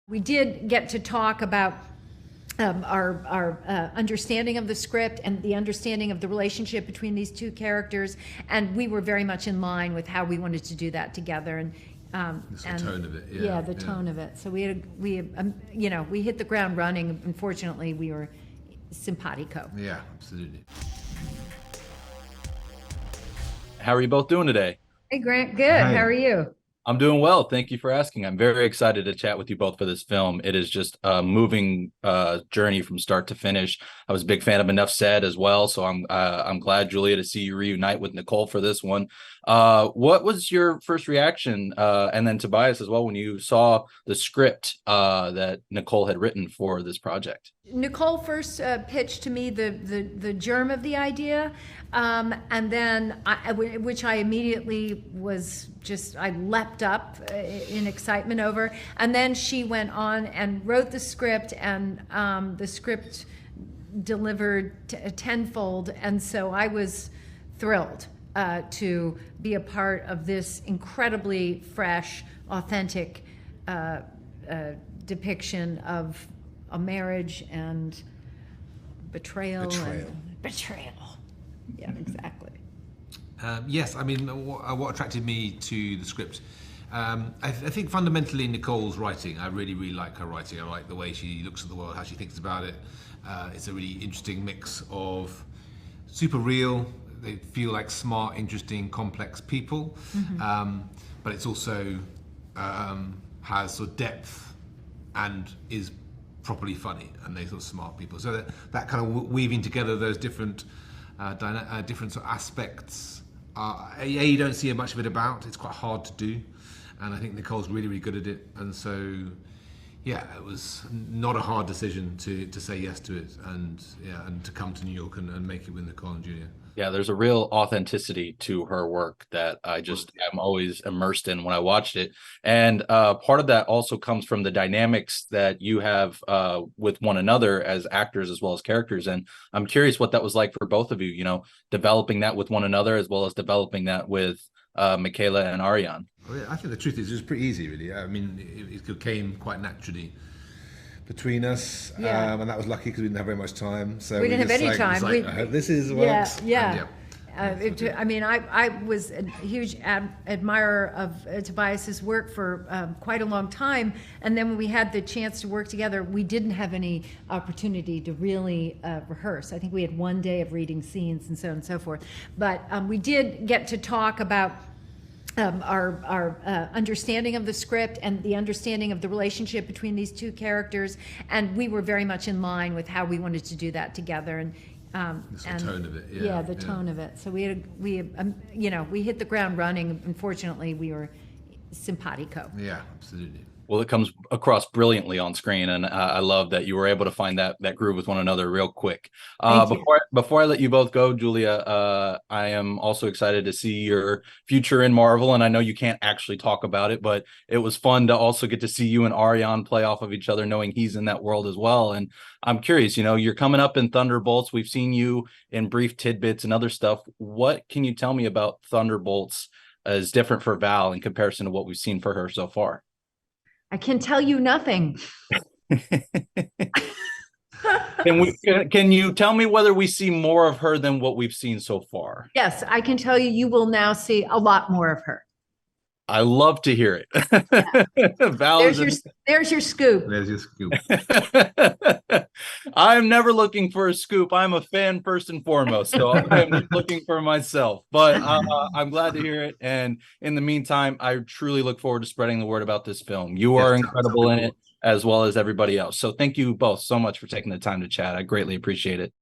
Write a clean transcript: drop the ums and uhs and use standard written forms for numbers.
We did get to talk about our understanding of the script and the understanding of the relationship between these two characters, and we were very much in line with how we wanted to do that together. And the tone of it, the tone of it. So we hit the ground running. Unfortunately, we were simpatico. Yeah, absolutely. How are you both doing today? Hey, Grant. Good. Hi. How are you? I'm doing well. Thank you for asking. I'm very excited to chat with you both for this film. It is just a moving journey from start to finish. I was a big fan of Enough Said as well, so I'm glad, Julia, to see you reunite with Nicole for this one. What was your first reaction, and then Tobias as well, when you saw the script that Nicole had written for this project? Nicole first pitched to me the germ of the idea, and then which I immediately I leapt up in excitement over. And then she went on and wrote the script, and the script delivered tenfold. And so I was thrilled to be a part of this incredibly fresh, authentic depiction of a marriage and betrayal. Yeah, exactly. Yes, I mean, what attracted me to the script? I think fundamentally Nicole's writing. I really, really like her writing. I like the way she looks at the world, how she thinks about it. It's a really interesting mix of super real. They feel like smart, interesting, complex people, but it's also has sort of depth and is properly funny, and they're sort of smart people. So that kind of weaving together those different different sort of aspects. You don't see much of it about. It's quite hard to do, and I think Nicole's really, really good at it. And so, yeah, it was not a hard decision to say yes to it, and to come to New York and make it with Nicole and Julia. Yeah, there's a real authenticity to her work that I just am always immersed in when I watched it. And part of that also comes from the dynamics that you have with one another as actors as well as characters. And I'm curious what that was like for both of you, developing that with one another as well as developing that with Michaela and Ariane. Well, yeah, I think the truth is it was pretty easy, really. I mean, it came quite naturally between us, and that was lucky because we didn't have very much time. So we didn't have any time. I hope this is works. I was a huge admirer of Tobias's work for quite a long time, and then when we had the chance to work together, we didn't have any opportunity to really rehearse. I think we had one day of reading scenes and so on and so forth. But we did get to talk about our understanding of the script and the understanding of the relationship between these two characters, and we were very much in line with how we wanted to do that together. And the tone of it, the tone of it. So we hit the ground running. Unfortunately, we were simpatico. Yeah, absolutely. Well, it comes across brilliantly on screen, and I love that you were able to find that groove with one another real quick. Before I let you both go, Julia, I am also excited to see your future in Marvel, and I know you can't actually talk about it, but it was fun to also get to see you and Ariane play off of each other, knowing he's in that world as well. And I'm curious, you're coming up in Thunderbolts. We've seen you in brief tidbits and other stuff. What can you tell me about Thunderbolts as different for Val in comparison to what we've seen for her so far? I can tell you nothing. Can you tell me whether we see more of her than what we've seen so far? Yes, I can tell you will now see a lot more of her. I love to hear it. Yeah. There's your scoop. There's your scoop. I'm never looking for a scoop. I'm a fan first and foremost, so I'm looking for myself. But I'm glad to hear it. And in the meantime, I truly look forward to spreading the word about this film. You are incredible in it, as well as everybody else. So thank you both so much for taking the time to chat. I greatly appreciate it.